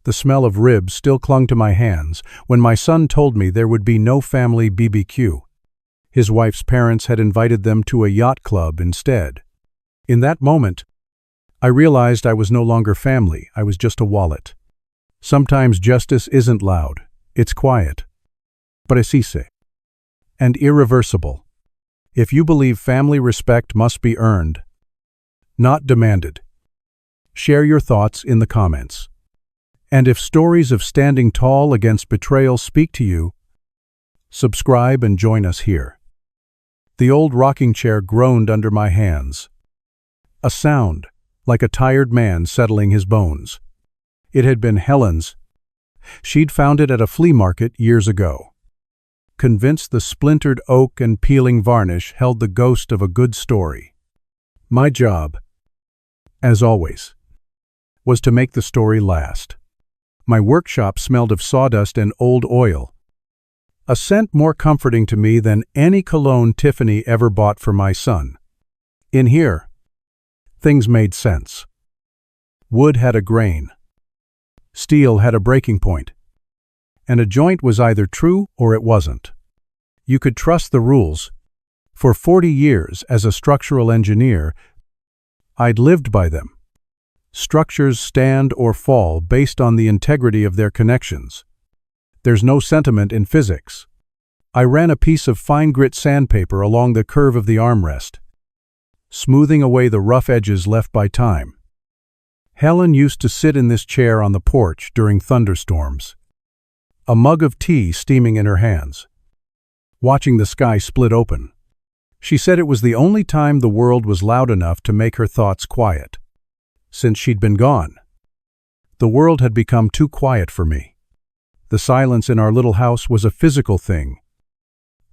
The smell of ribs still clung to my hands when my son told me there would be no family BBQ. His wife's parents had invited them to a yacht club instead. In that moment, I realized I was no longer family, I was just a wallet. Sometimes justice isn't loud, it's quiet, precise, and irreversible. If you believe family respect must be earned, not demanded, share your thoughts in the comments. And if stories of standing tall against betrayal speak to you, subscribe and join us here. The old rocking chair groaned under my hands. A sound, like a tired man settling his bones. It had been Helen's. She'd found it at a flea market years ago. Convinced the splintered oak and peeling varnish held the ghost of a good story. My job, as always, was to make the story last. My workshop smelled of sawdust and old oil, a scent more comforting to me than any cologne Tiffany ever bought for my son. In here, things made sense. Wood had a grain. Steel had a breaking point. And a joint was either true or it wasn't. You could trust the rules. For 40 years as a structural engineer, I'd lived by them. Structures stand or fall based on the integrity of their connections. There's no sentiment in physics. I ran a piece of fine grit sandpaper along the curve of the armrest, smoothing away the rough edges left by time. Helen used to sit in this chair on the porch during thunderstorms, a mug of tea steaming in her hands, watching the sky split open. She said it was the only time the world was loud enough to make her thoughts quiet. Since she'd been gone, the world had become too quiet for me. The silence in our little house was a physical thing,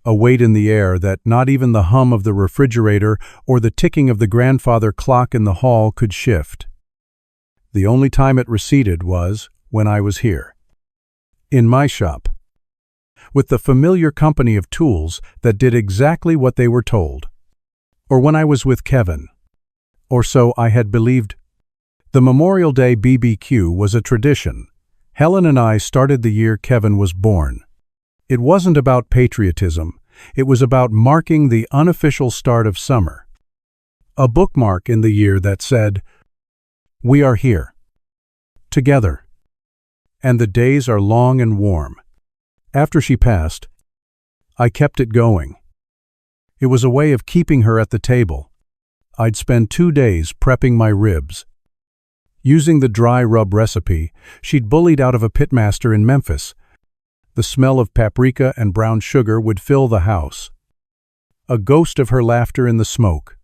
a weight in the air that not even the hum of the refrigerator or the ticking of the grandfather clock in the hall could shift. The only time it receded was when I was here, in my shop, with the familiar company of tools that did exactly what they were told, or when I was with Kevin, or so I had believed. The Memorial Day BBQ was a tradition. Helen and I started the year Kevin was born. It wasn't about patriotism. It was about marking the unofficial start of summer. A bookmark in the year that said, "We are here. Together. And the days are long and warm." After she passed, I kept it going. It was a way of keeping her at the table. I'd spend 2 days prepping my ribs. Using the dry rub recipe she'd bullied out of a pitmaster in Memphis. The smell of paprika and brown sugar would fill the house, a ghost of her laughter in the smoke.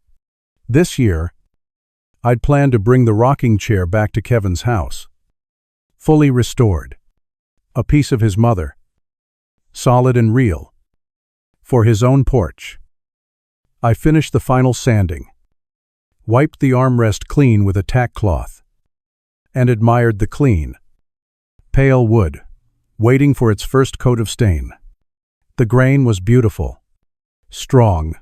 This year, I'd planned to bring the rocking chair back to Kevin's house, fully restored, a piece of his mother, solid and real, for his own porch. I finished the final sanding, wiped the armrest clean with a tack cloth, and admired the clean, pale wood, waiting for its first coat of stain. The grain was beautiful, strong.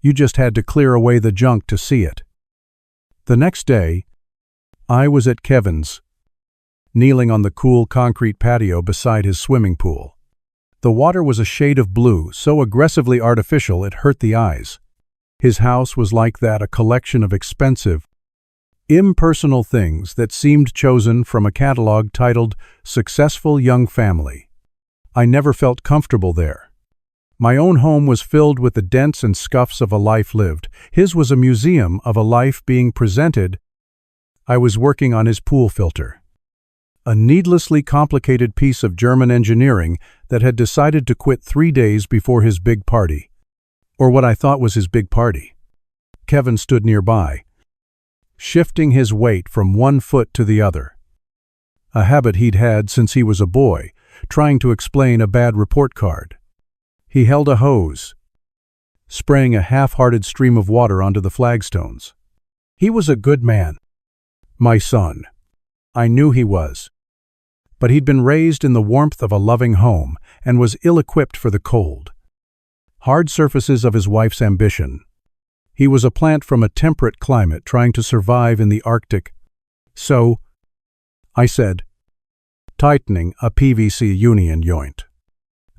You just had to clear away the junk to see it. The next day, I was at Kevin's, kneeling on the cool concrete patio beside his swimming pool. The water was a shade of blue, so aggressively artificial it hurt the eyes. His house was like that, a collection of expensive, impersonal things that seemed chosen from a catalog titled Successful Young Family. I never felt comfortable there. My own home was filled with the dents and scuffs of a life lived. His was a museum of a life being presented. I was working on his pool filter, a needlessly complicated piece of German engineering that had decided to quit 3 days before his big party, or what I thought was his big party. Kevin stood nearby, shifting his weight from one foot to the other, a habit he'd had since he was a boy, trying to explain a bad report card. He held a hose, spraying a half-hearted stream of water onto the flagstones. He was a good man, my son. I knew he was. But he'd been raised in the warmth of a loving home and was ill-equipped for the cold, hard surfaces of his wife's ambition. He was a plant from a temperate climate trying to survive in the Arctic. So, I said, tightening a PVC union joint.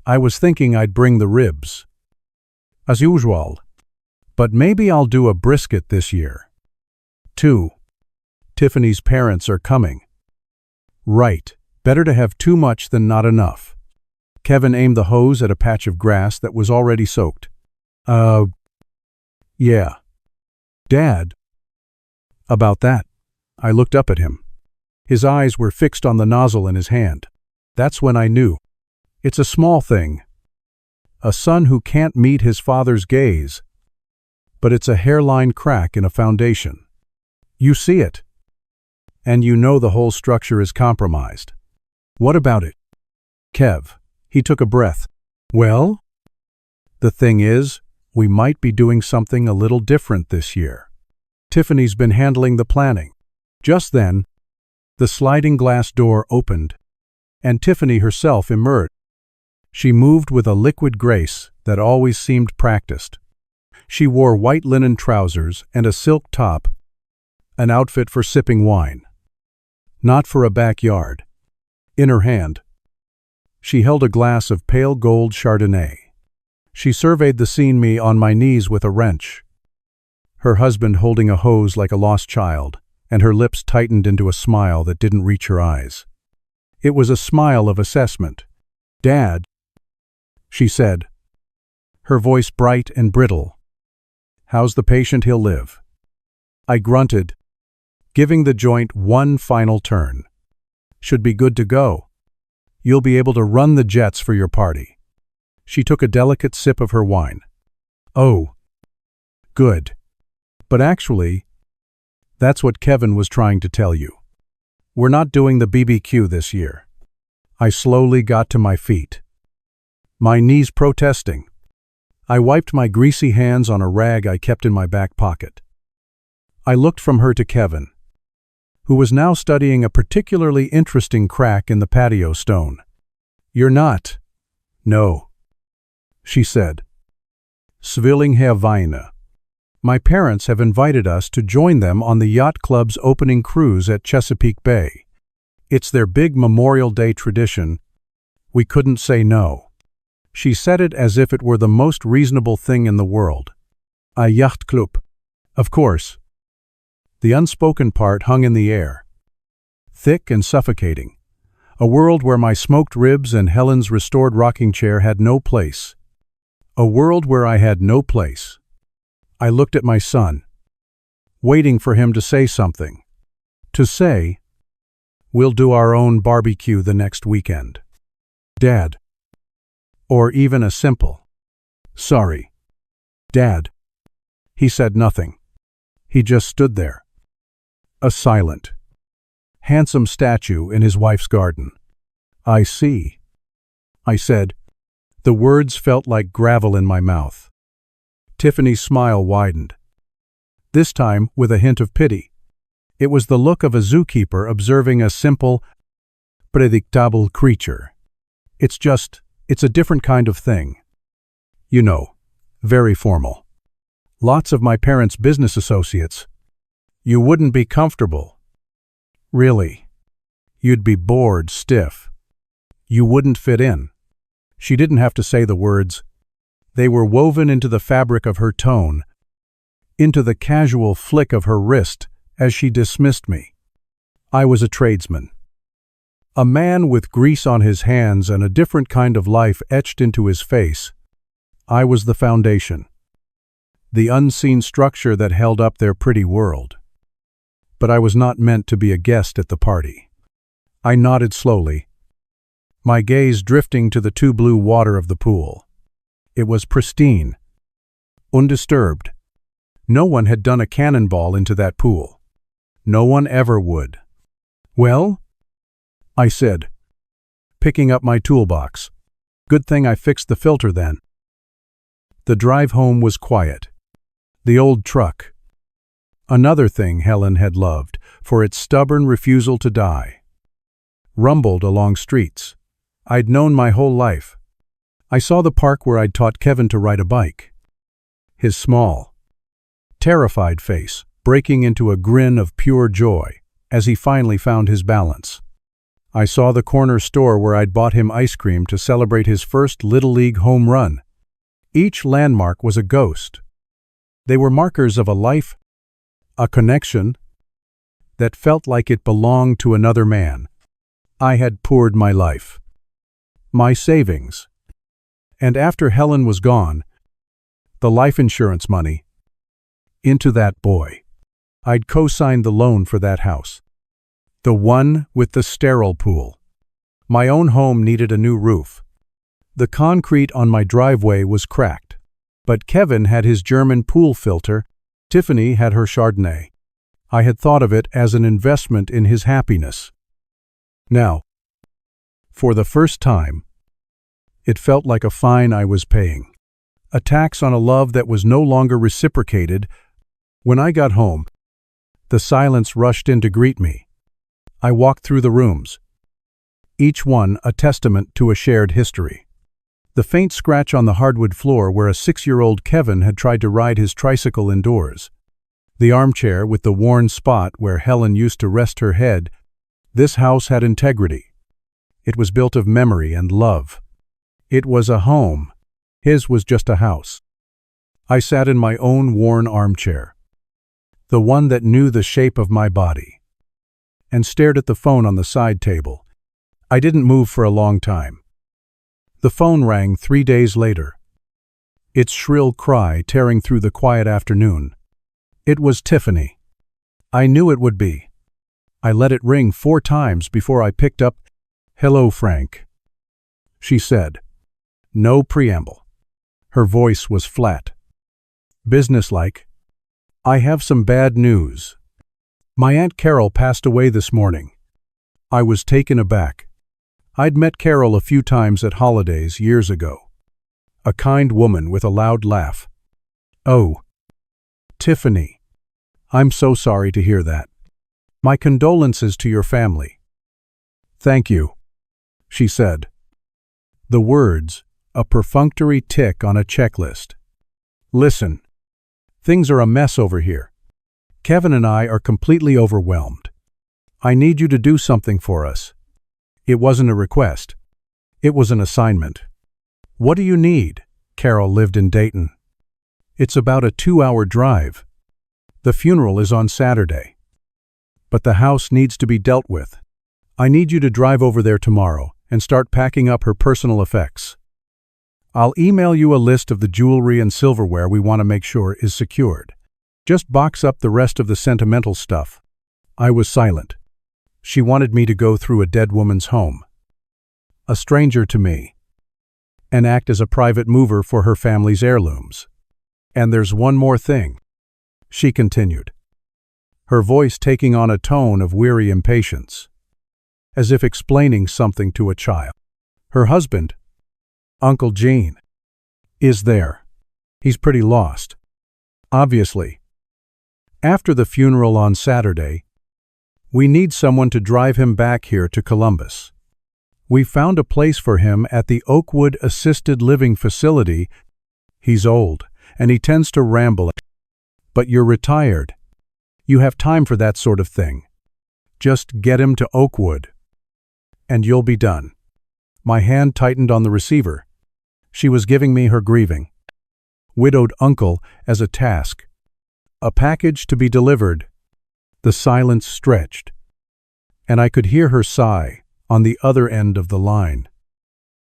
I was thinking I'd bring the ribs, as usual, but maybe I'll do a brisket this year. 2. Tiffany's parents are coming. Right, better to have too much than not enough. Kevin aimed the hose at a patch of grass that was already soaked. Yeah. Dad? About that. I looked up at him. His eyes were fixed on the nozzle in his hand. That's when I knew. It's a small thing. A son who can't meet his father's gaze. But it's a hairline crack in a foundation. You see it. And you know the whole structure is compromised. What about it? Kev. He took a breath. Well? The thing is, we might be doing something a little different this year. Tiffany's been handling the planning. Just then, the sliding glass door opened, and Tiffany herself emerged. She moved with a liquid grace that always seemed practiced. She wore white linen trousers and a silk top, an outfit for sipping wine, not for a backyard. In her hand, she held a glass of pale gold Chardonnay. She surveyed the scene, me on my knees with a wrench, her husband holding a hose like a lost child, and her lips tightened into a smile that didn't reach her eyes. It was a smile of assessment. Dad, she said, her voice bright and brittle. How's the patient? He'll live. I grunted, giving the joint one final turn. Should be good to go. You'll be able to run the jets for your party. She took a delicate sip of her wine. Oh, good. But actually, that's what Kevin was trying to tell you. We're not doing the BBQ this year. I slowly got to my feet, my knees protesting. I wiped my greasy hands on a rag I kept in my back pocket. I looked from her to Kevin, who was now studying a particularly interesting crack in the patio stone. You're not. No, she said. Svilling Herr Weine. My parents have invited us to join them on the yacht club's opening cruise at Chesapeake Bay. It's their big Memorial Day tradition. We couldn't say no. She said it as if it were the most reasonable thing in the world. A Yachtclub. Of course. The unspoken part hung in the air, thick and suffocating. A world where my smoked ribs and Helen's restored rocking chair had no place. A world where I had no place. I looked at my son, waiting for him to say something. To say, we'll do our own barbecue the next weekend. Dad. Or even a simple, sorry. Dad. He said nothing. He just stood there. A silent, handsome statue in his wife's garden. I see, I said. The words felt like gravel in my mouth. Tiffany's smile widened, this time with a hint of pity. It was the look of a zookeeper observing a simple, predictable creature. It's a different kind of thing. You know, very formal. Lots of my parents' business associates. You wouldn't be comfortable. Really. You'd be bored stiff. You wouldn't fit in. She didn't have to say the words. They were woven into the fabric of her tone, into the casual flick of her wrist as she dismissed me. I was a tradesman. A man with grease on his hands and a different kind of life etched into his face. I was the foundation, the unseen structure that held up their pretty world. But I was not meant to be a guest at the party. I nodded slowly, my gaze drifting to the too blue water of the pool. It was pristine, undisturbed. No one had done a cannonball into that pool. No one ever would. Well? I said, picking up my toolbox. Good thing I fixed the filter then. The drive home was quiet. The old truck. Another thing Helen had loved, for its stubborn refusal to die. Rumbled along streets. I'd known my whole life. I saw the park where I'd taught Kevin to ride a bike. His small, terrified face breaking into a grin of pure joy as he finally found his balance. I saw the corner store where I'd bought him ice cream to celebrate his first Little League home run. Each landmark was a ghost. They were markers of a life, a connection, that felt like it belonged to another man. I had poured my life, my savings, and after Helen was gone, the life insurance money, into that boy. I'd co-signed the loan for that house, the one with the sterile pool. My own home needed a new roof. The concrete on my driveway was cracked, but Kevin had his German pool filter, Tiffany had her Chardonnay. I had thought of it as an investment in his happiness. Now, for the first time, it felt like a fine I was paying, a tax on a love that was no longer reciprocated. When I got home, the silence rushed in to greet me. I walked through the rooms, each one a testament to a shared history. The faint scratch on the hardwood floor where a 6-year-old Kevin had tried to ride his tricycle indoors. The armchair with the worn spot where Helen used to rest her head. This house had integrity. It was built of memory and love. It was a home. His was just a house. I sat in my own worn armchair, the one that knew the shape of my body, and stared at the phone on the side table. I didn't move for a long time. The phone rang 3 days later, its shrill cry tearing through the quiet afternoon. It was Tiffany. I knew it would be. I let it ring 4 times before I picked up. "Hello, Frank," she said. No preamble. Her voice was flat, businesslike. "I have some bad news. My Aunt Carol passed away this morning." I was taken aback. I'd met Carol a few times at holidays years ago. A kind woman with a loud laugh. "Oh, Tiffany, I'm so sorry to hear that. My condolences to your family." "Thank you," she said. The words, a perfunctory tick on a checklist. "Listen, things are a mess over here. Kevin and I are completely overwhelmed. I need you to do something for us." It wasn't a request. It was an assignment. "What do you need?" Carol lived in Dayton. "It's about a 2-hour drive. The funeral is on Saturday. But the house needs to be dealt with. I need you to drive over there tomorrow and start packing up her personal effects. I'll email you a list of the jewelry and silverware we want to make sure is secured. Just box up the rest of the sentimental stuff." I was silent. She wanted me to go through a dead woman's home, a stranger to me, and act as a private mover for her family's heirlooms. "And there's one more thing," she continued, her voice taking on a tone of weary impatience, as if explaining something to a child. "Her husband, Uncle Gene, is there. He's pretty lost. Obviously. After the funeral on Saturday, we need someone to drive him back here to Columbus. We found a place for him at the Oakwood Assisted Living Facility. He's old, and he tends to ramble. But you're retired. You have time for that sort of thing. Just get him to Oakwood, and you'll be done." My hand tightened on the receiver. She was giving me her grieving. Widowed uncle as a task. A package to be delivered. The silence stretched, and I could hear her sigh on the other end of the line.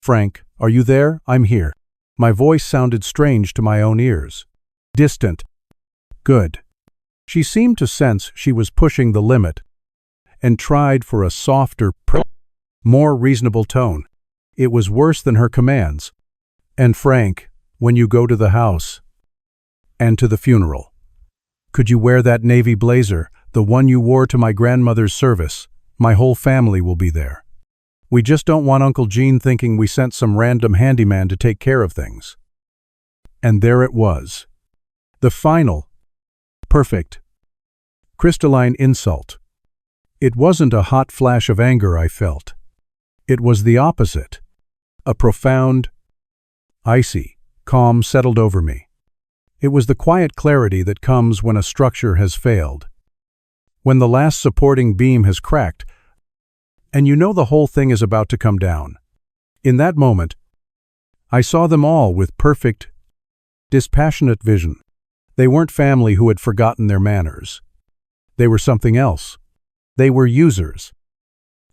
"Frank, are you there? I'm here." My voice sounded strange to my own ears. Distant. "Good." She seemed to sense she was pushing the limit, and tried for a softer, more reasonable tone. It was worse than her commands. "And Frank, when you go to the house, and to the funeral, could you wear that navy blazer, the one you wore to my grandmother's service? My whole family will be there. We just don't want Uncle Gene thinking we sent some random handyman to take care of things." And there it was. The final, perfect, crystalline insult. It wasn't a hot flash of anger I felt. It was the opposite. A profound, icy calm settled over me. It was the quiet clarity that comes when a structure has failed, when the last supporting beam has cracked, and you know the whole thing is about to come down. In that moment, I saw them all with perfect, dispassionate vision. They weren't family who had forgotten their manners. They were something else. They were users.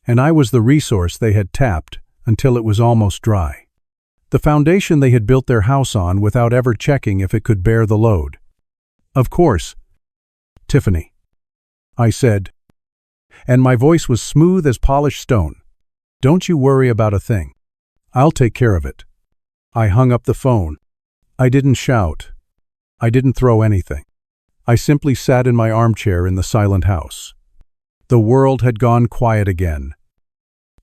And I was the resource they had tapped until it was almost dry. The foundation they had built their house on without ever checking if it could bear the load. Of course, Tiffany, I said, and my voice was smooth as polished stone. Don't you worry about a thing. I'll take care of it. I hung up the phone. I didn't shout. I didn't throw anything. I simply sat in my armchair in the silent house. The world had gone quiet again.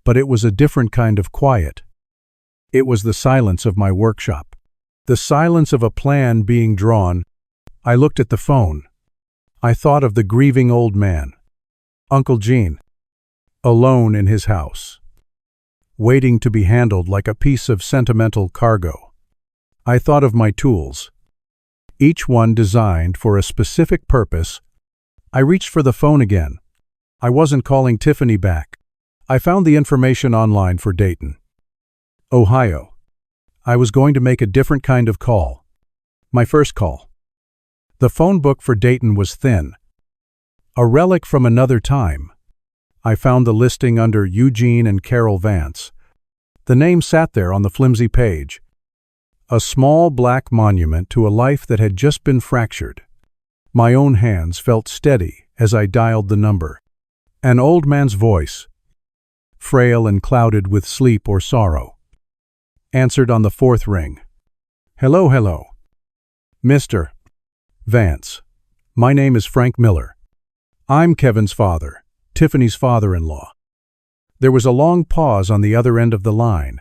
But it was a different kind of quiet. It was the silence of my workshop. The silence of a plan being drawn. I looked at the phone. I thought of the grieving old man, Uncle Gene, alone in his house, waiting to be handled like a piece of sentimental cargo. I thought of my tools, each one designed for a specific purpose. I reached for the phone again. I wasn't calling Tiffany back. I found the information online for Dayton, Ohio. I was going to make a different kind of call. My first call. The phone book for Dayton was thin, a relic from another time. I found the listing under Eugene and Carol Vance. The name sat there on the flimsy page, a small black monument to a life that had just been fractured. My own hands felt steady as I dialed the number. An old man's voice, frail and clouded with sleep or sorrow, answered on the fourth ring. Hello, hello. Mr. Vance, my name is Frank Miller. I'm Kevin's father, Tiffany's father-in-law. There was a long pause on the other end of the line.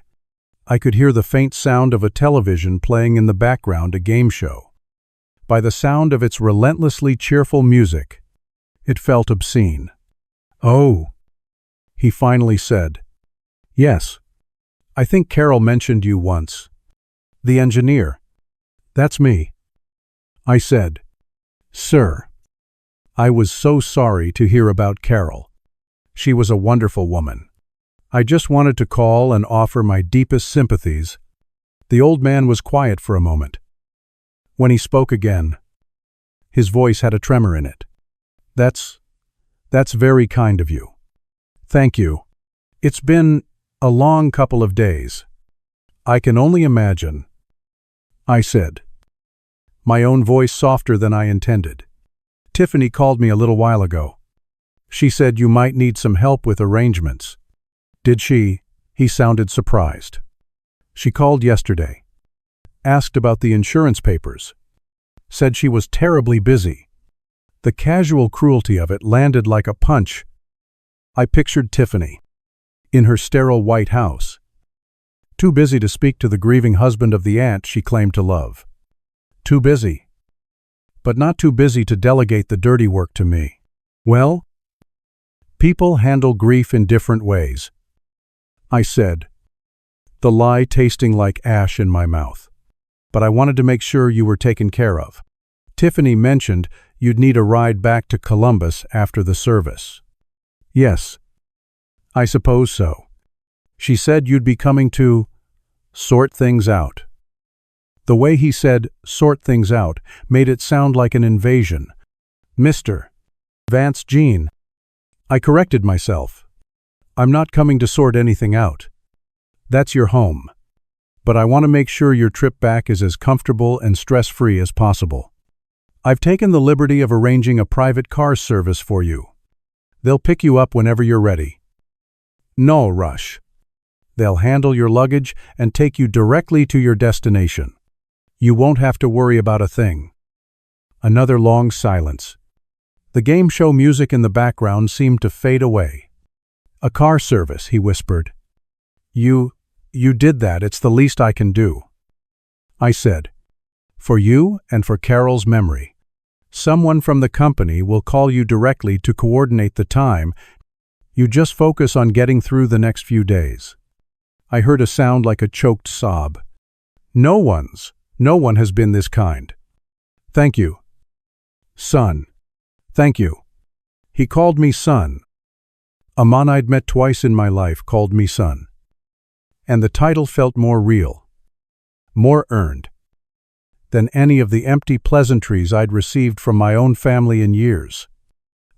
I could hear the faint sound of a television playing in the background, a game show. By the sound of its relentlessly cheerful music, it felt obscene. Oh, he finally said. Yes, I think Carol mentioned you once. The engineer. That's me. I said, Sir, I was so sorry to hear about Carol. She was a wonderful woman. I just wanted to call and offer my deepest sympathies. The old man was quiet for a moment. When he spoke again, his voice had a tremor in it. That's very kind of you. Thank you. It's been a long couple of days. I can only imagine, I said, my own voice softer than I intended. Tiffany called me a little while ago. She said you might need some help with arrangements. Did she? He sounded surprised. She called yesterday. Asked about the insurance papers. Said she was terribly busy. The casual cruelty of it landed like a punch. I pictured Tiffany, in her sterile white house, too busy to speak to the grieving husband of the aunt she claimed to love. Too busy. But not too busy to delegate the dirty work to me. Well, people handle grief in different ways, I said, the lie tasting like ash in my mouth. But I wanted to make sure you were taken care of. Tiffany mentioned you'd need a ride back to Columbus after the service. Yes, I suppose so. She said you'd be coming to sort things out. The way he said sort things out made it sound like an invasion. Mr. Vance Gene. I corrected myself. I'm not coming to sort anything out. That's your home. But I want to make sure your trip back is as comfortable and stress-free as possible. I've taken the liberty of arranging a private car service for you. They'll pick you up whenever you're ready. No rush. They'll handle your luggage and take you directly to your destination. You won't have to worry about a thing. Another long silence. The game show music in the background seemed to fade away. A car service, he whispered. You did that. It's the least I can do. I said, for you and for Carol's memory. Someone from the company will call you directly to coordinate the time. You just focus on getting through the next few days. I heard a sound like a choked sob. No one has been this kind. Thank you. Son. Thank you. He called me son. A man I'd met twice in my life called me son. And the title felt more real, more earned, than any of the empty pleasantries I'd received from my own family in years.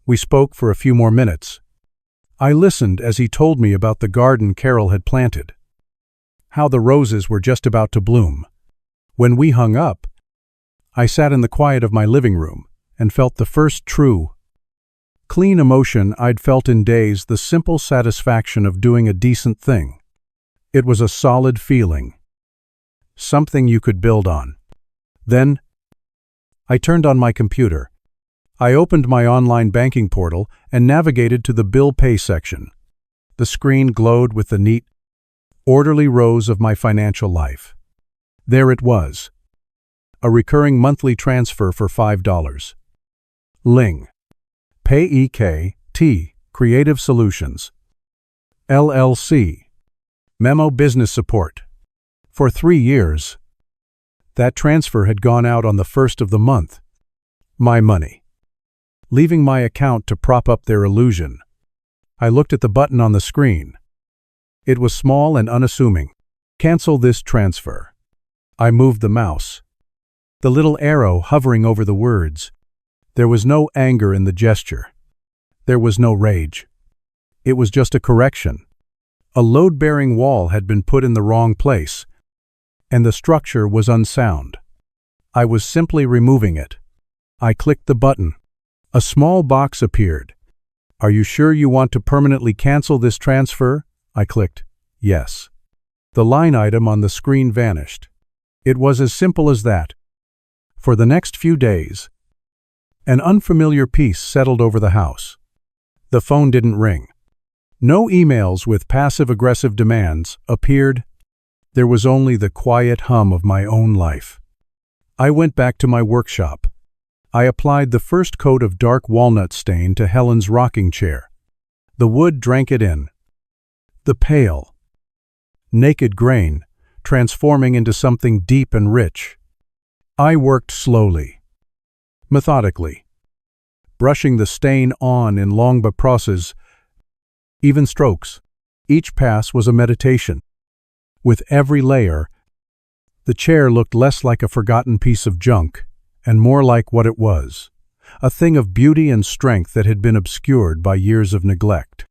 We spoke for a few more minutes. I listened as he told me about the garden Carol had planted, how the roses were just about to bloom. When we hung up, I sat in the quiet of my living room and felt the first true, clean emotion I'd felt in days, the simple satisfaction of doing a decent thing. It was a solid feeling, something you could build on. Then, I turned on my computer. I opened my online banking portal and navigated to the bill pay section. The screen glowed with the neat, orderly rows of my financial life. There it was, a recurring monthly transfer for $5. Ling. PayEKT, Creative Solutions, LLC. Memo Business Support. For 3 years, that transfer had gone out on the 1st of the month. My money, leaving my account to prop up their illusion. I looked at the button on the screen. It was small and unassuming. Cancel this transfer. I moved the mouse, the little arrow hovering over the words. There was no anger in the gesture. There was no rage. It was just a correction. A load-bearing wall had been put in the wrong place, and the structure was unsound. I was simply removing it. I clicked the button. A small box appeared. Are you sure you want to permanently cancel this transfer? I clicked yes. The line item on the screen vanished. It was as simple as that. For the next few days, an unfamiliar peace settled over the house. The phone didn't ring. No emails with passive-aggressive demands appeared. There was only the quiet hum of my own life. I went back to my workshop. I applied the first coat of dark walnut stain to Helen's rocking chair. The wood drank it in. The pale, naked grain transforming into something deep and rich. I worked slowly, methodically, brushing the stain on in long passes, even strokes. Each pass was a meditation. With every layer, the chair looked less like a forgotten piece of junk and more like what it was, a thing of beauty and strength that had been obscured by years of neglect.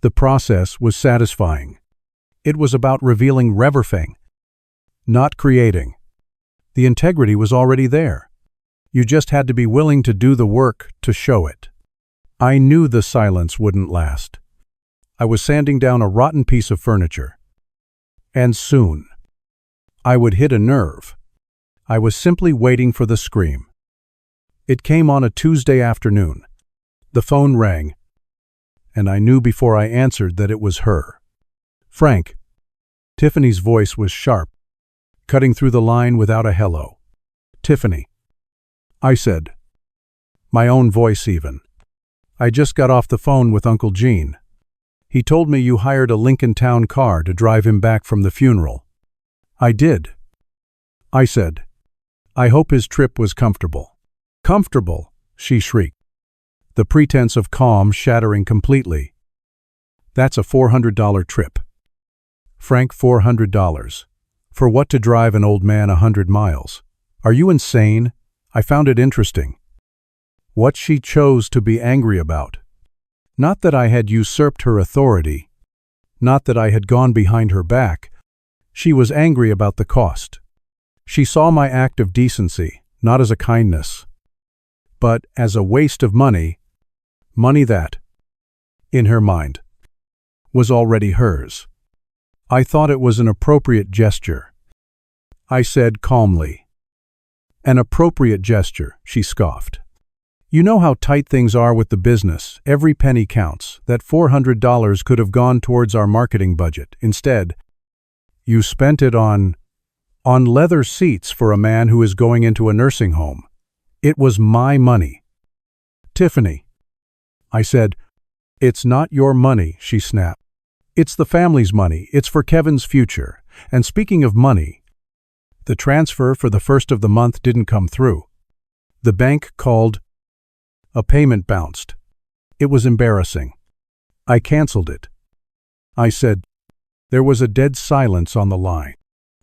The process was satisfying. It was about revealing everything, not creating. The integrity was already there. You just had to be willing to do the work to show it. I knew the silence wouldn't last. I was sanding down a rotten piece of furniture. And soon, I would hit a nerve. I was simply waiting for the scream. It came on a Tuesday afternoon. The phone rang, and I knew before I answered that it was her. Frank. Tiffany's voice was sharp, cutting through the line without a hello. Tiffany. I said. My own voice even. I just got off the phone with Uncle Gene. He told me you hired a Lincoln Town car to drive him back from the funeral. I did. I said. I hope his trip was comfortable. Comfortable, she shrieked, the pretense of calm shattering completely. That's a $400 trip. Frank, $400. For what, to drive an old man 100 miles? Are you insane? I found it interesting. What she chose to be angry about. Not that I had usurped her authority, not that I had gone behind her back. She was angry about the cost. She saw my act of decency, not as a kindness, but as a waste of money, money that, in her mind, was already hers. I thought it was an appropriate gesture. I said calmly. An appropriate gesture, she scoffed. You know how tight things are with the business. Every penny counts. That $400 could have gone towards our marketing budget. Instead, you spent it on leather seats for a man who is going into a nursing home. It was my money. Tiffany. I said. It's not your money, she snapped. It's the family's money. It's for Kevin's future. And speaking of money, the transfer for the first of the month didn't come through. The bank called. A payment bounced. It was embarrassing. I canceled it. I said. There was a dead silence on the line.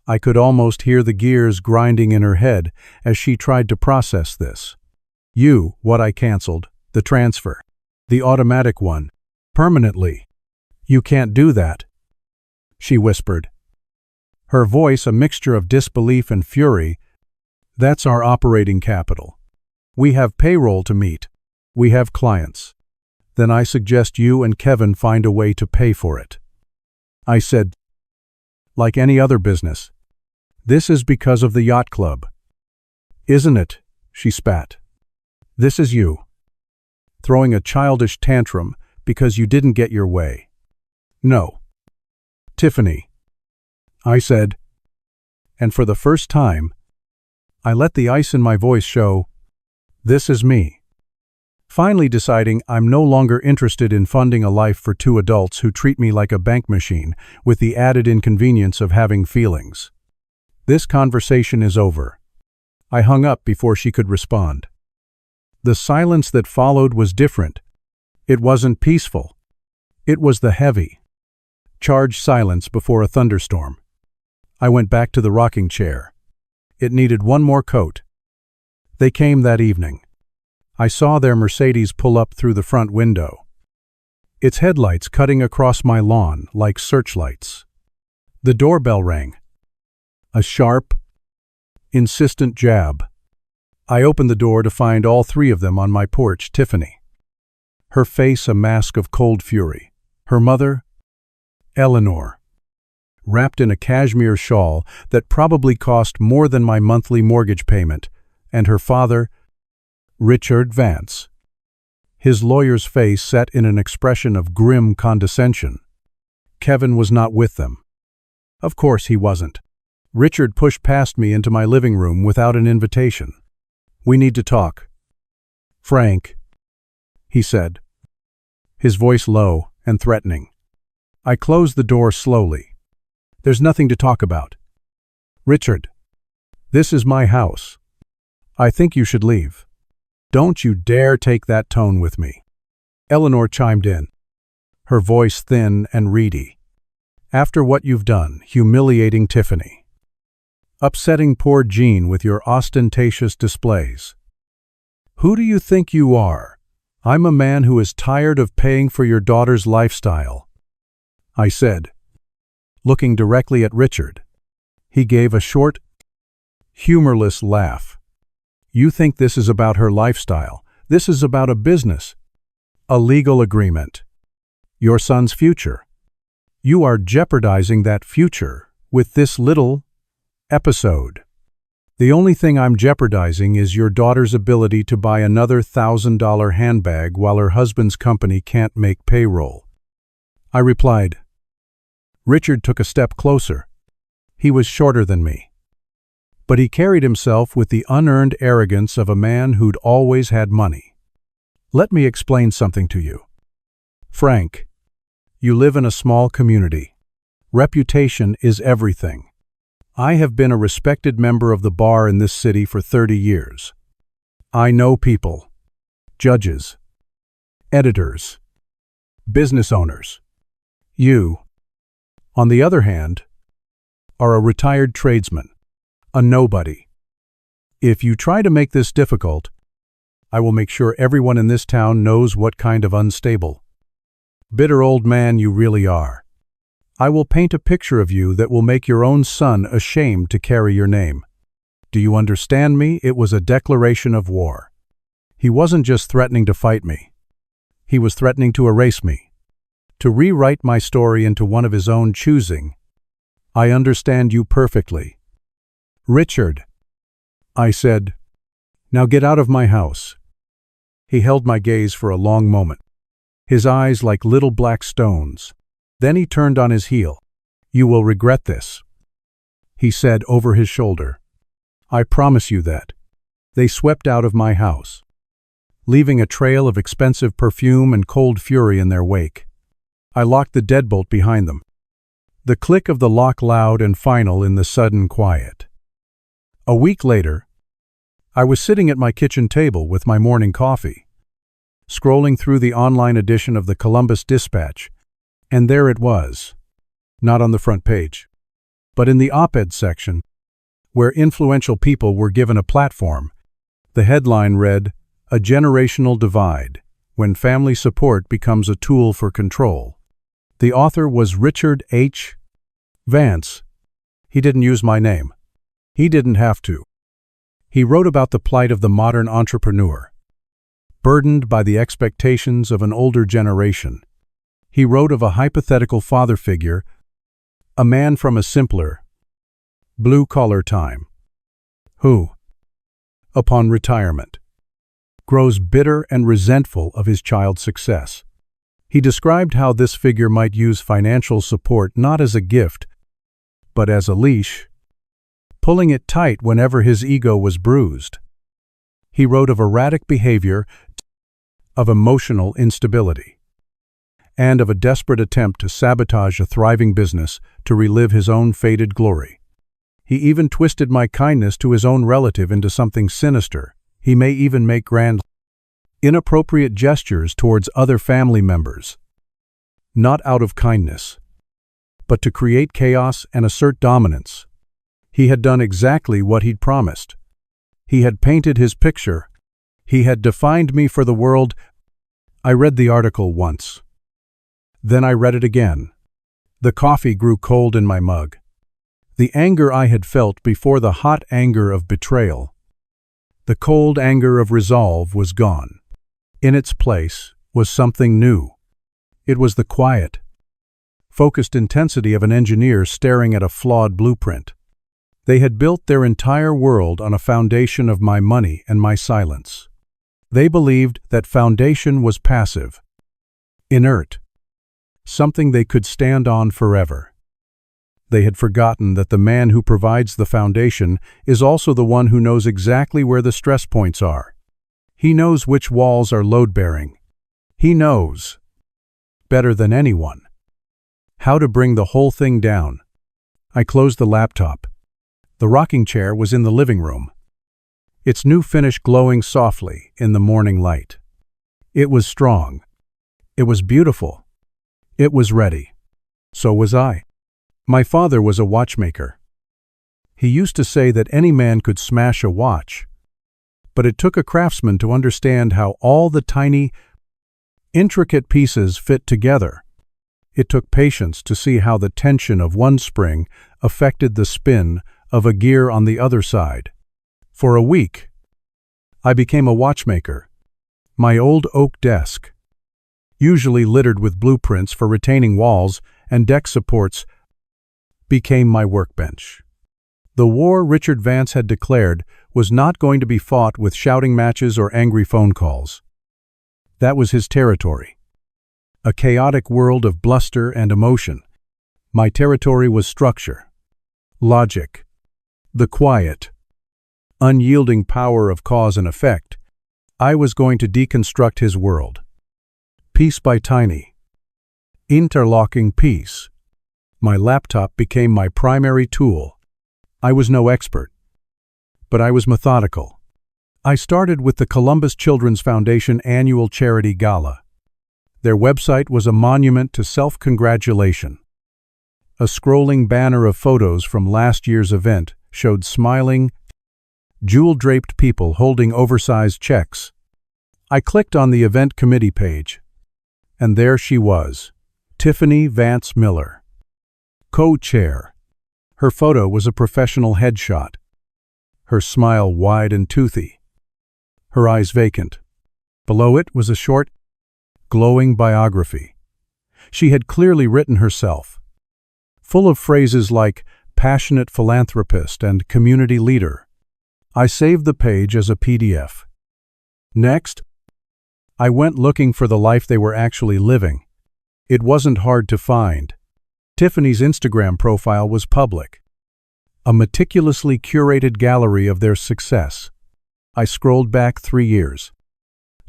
I could almost hear the gears grinding in her head as she tried to process this. What I canceled, the transfer. The automatic one. Permanently. You can't do that, she whispered. Her voice a mixture of disbelief and fury. That's our operating capital. We have payroll to meet. We have clients. Then I suggest you and Kevin find a way to pay for it. I said, like any other business. This is because of the yacht club. Isn't it? She spat. This is you. Throwing a childish tantrum because you didn't get your way. No. Tiffany. I said. And for the first time, I let the ice in my voice show, this is me. Finally deciding I'm no longer interested in funding a life for two adults who treat me like a bank machine with the added inconvenience of having feelings. This conversation is over. I hung up before she could respond. The silence that followed was different. It wasn't peaceful. It was the heavy, charged silence before a thunderstorm. I went back to the rocking chair. It needed one more coat. They came that evening. I saw their Mercedes pull up through the front window, its headlights cutting across my lawn like searchlights. The doorbell rang. A sharp, insistent jab. I opened the door to find all three of them on my porch. Tiffany. Her face a mask of cold fury. Her mother, Eleanor, wrapped in a cashmere shawl that probably cost more than my monthly mortgage payment, and her father, Richard Vance. His lawyer's face set in an expression of grim condescension. Kevin was not with them. Of course he wasn't. Richard pushed past me into my living room without an invitation. We need to talk. Frank, he said, his voice low and threatening. I closed the door slowly. There's nothing to talk about. Richard, this is my house. I think you should leave. Don't you dare take that tone with me. Eleanor chimed in, her voice thin and reedy. After what you've done, humiliating Tiffany. Upsetting poor Jean with your ostentatious displays. Who do you think you are? I'm a man who is tired of paying for your daughter's lifestyle, I said, looking directly at Richard. He gave a short, humorless laugh. You think this is about her lifestyle. This is about a business, a legal agreement, your son's future. You are jeopardizing that future with this little episode. The only thing I'm jeopardizing is your daughter's ability to buy another $1,000 handbag while her husband's company can't make payroll. I replied. Richard took a step closer. He was shorter than me, but he carried himself with the unearned arrogance of a man who'd always had money. Let me explain something to you. Frank, you live in a small community. Reputation is everything. I have been a respected member of the bar in this city for 30 years. I know people, judges, editors, business owners. You, on the other hand, are a retired tradesman, a nobody. If you try to make this difficult, I will make sure everyone in this town knows what kind of unstable, bitter old man you really are. I will paint a picture of you that will make your own son ashamed to carry your name. Do you understand me? It was a declaration of war. He wasn't just threatening to fight me. He was threatening to erase me, to rewrite my story into one of his own choosing. I understand you perfectly. Richard, I said, now get out of my house. He held my gaze for a long moment, his eyes like little black stones. Then he turned on his heel. You will regret this, he said over his shoulder. I promise you that. They swept out of my house, leaving a trail of expensive perfume and cold fury in their wake. I locked the deadbolt behind them, the click of the lock loud and final in the sudden quiet. A week later, I was sitting at my kitchen table with my morning coffee. scrolling through the online edition of the Columbus Dispatch, and there it was, not on the front page, but in the op-ed section, where influential people were given a platform. The headline read, "A Generational Divide, When Family Support Becomes a Tool for Control." The author was Richard H. Vance. He didn't use my name. He didn't have to. He wrote about the plight of the modern entrepreneur, burdened by the expectations of an older generation. He wrote of a hypothetical father figure, a man from a simpler, blue-collar time, who, upon retirement, grows bitter and resentful of his child's success. He described how this figure might use financial support not as a gift, but as a leash, pulling it tight whenever his ego was bruised. He wrote of erratic behavior, of emotional instability, and of a desperate attempt to sabotage a thriving business to relive his own faded glory. He even twisted my kindness to his own relative into something sinister. He may even make grand, inappropriate gestures towards other family members, not out of kindness, but to create chaos and assert dominance. He had done exactly what he'd promised. He had painted his picture. He had defined me for the world. I read the article once. Then I read it again. The coffee grew cold in my mug. The anger I had felt before, the hot anger of betrayal, the cold anger of resolve, was gone. In its place was something new. It was the quiet, focused intensity of an engineer staring at a flawed blueprint. They had built their entire world on a foundation of my money and my silence. They believed that foundation was passive, inert, something they could stand on forever. They had forgotten that the man who provides the foundation is also the one who knows exactly where the stress points are. He knows which walls are load-bearing. He knows, better than anyone, how to bring the whole thing down. I closed the laptop. The rocking chair was in the living room, its new finish glowing softly in the morning light. It was strong. It was beautiful. It was ready. So was I. My father was a watchmaker. He used to say that any man could smash a watch, but it took a craftsman to understand how all the tiny, intricate pieces fit together. It took patience to see how the tension of one spring affected the spin of a gear on the other side. For a week, I became a watchmaker. My old oak desk, usually littered with blueprints for retaining walls and deck supports, became my workbench. The war Richard Vance had declared was not going to be fought with shouting matches or angry phone calls. That was his territory. A chaotic world of bluster and emotion. My territory was structure, logic, the quiet, unyielding power of cause and effect. I was going to deconstruct his world, piece by tiny, interlocking piece. My laptop became my primary tool. I was no expert, but I was methodical. I started with the Columbus Children's Foundation annual charity gala. Their website was a monument to self-congratulation. A scrolling banner of photos from last year's event showed smiling, jewel-draped people holding oversized checks. I clicked on the event committee page, and there she was, Tiffany Vance Miller, co-chair. Her photo was a professional headshot, her smile wide and toothy, her eyes vacant. Below it was a short, glowing biography. She had clearly written herself, full of phrases like passionate philanthropist and community leader. I saved the page as a PDF. Next, I went looking for the life they were actually living. It wasn't hard to find. Tiffany's Instagram profile was public, a meticulously curated gallery of their success. I scrolled back 3 years,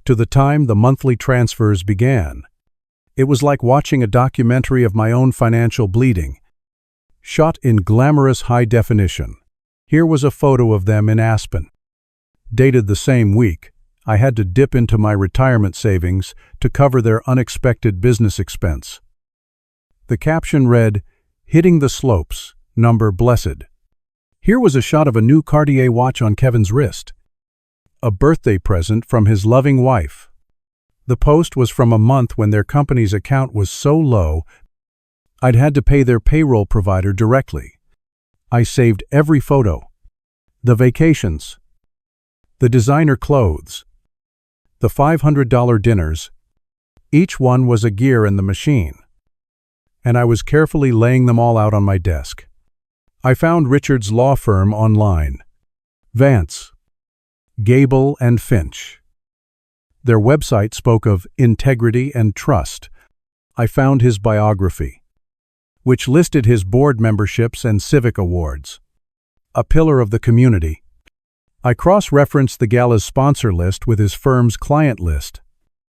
to the time the monthly transfers began. It was like watching a documentary of my own financial bleeding, shot in glamorous high definition. Here was a photo of them in Aspen, dated the same week. I had to dip into my retirement savings to cover their unexpected business expense. The caption read, "Hitting the slopes, number blessed." Here was a shot of a new Cartier watch on Kevin's wrist, a birthday present from his loving wife. The post was from a month when their company's account was so low, I'd had to pay their payroll provider directly. I saved every photo. The vacations, the designer clothes, the $500 dinners, each one was a gear in the machine. And I was carefully laying them all out on my desk. I found Richard's law firm online, Vance, Gable and Finch. Their website spoke of integrity and trust. I found his biography, which listed his board memberships and civic awards. A pillar of the community. I cross-referenced the gala's sponsor list with his firm's client list.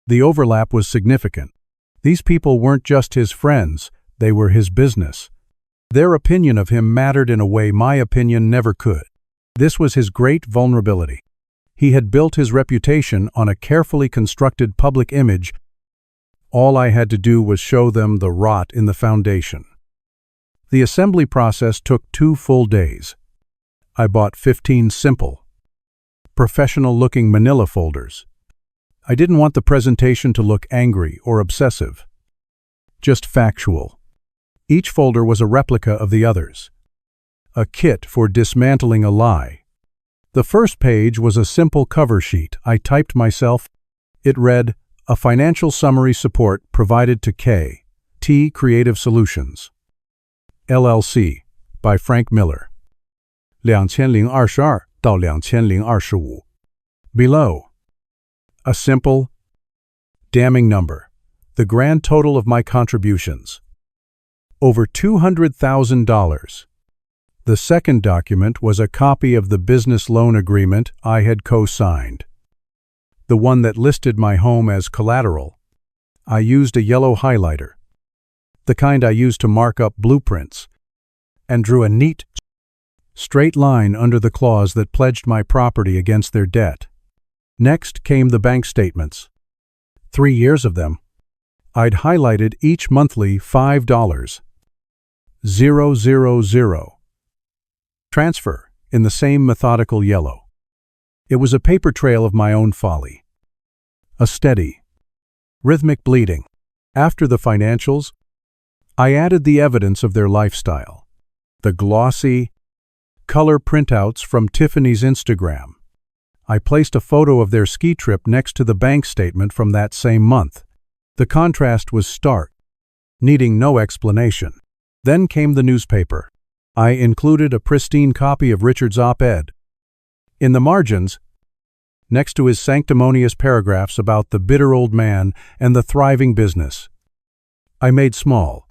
The overlap was significant. These people weren't just his friends, they were his business. Their opinion of him mattered in a way my opinion never could. This was his great vulnerability. He had built his reputation on a carefully constructed public image. All I had to do was show them the rot in the foundation. The assembly process took 2 full days. I bought 15 simple, professional-looking manila folders. I didn't want the presentation to look angry or obsessive, just factual. Each folder was a replica of the others, a kit for dismantling a lie. The first page was a simple cover sheet I typed myself. It read, "A financial summary support provided to K.T. Creative Solutions, LLC, by Frank Miller. 2022到2025. Below, a simple, damning number, the grand total of my contributions. Over $200,000. The second document was a copy of the business loan agreement I had co-signed, the one that listed my home as collateral. I used a yellow highlighter, the kind I use to mark up blueprints, and drew a neat, straight line under the clause that pledged my property against their debt. Next came the bank statements. 3 years of them. I'd highlighted each monthly $5. 000. Transfer, in the same methodical yellow. It was a paper trail of my own folly. A steady, rhythmic bleeding. After the financials, I added the evidence of their lifestyle. The glossy, color printouts from Tiffany's Instagram. I placed a photo of their ski trip next to the bank statement from that same month. The contrast was stark, needing no explanation. Then came the newspaper. I included a pristine copy of Richard's op-ed. In the margins, next to his sanctimonious paragraphs about the bitter old man and the thriving business, I made small,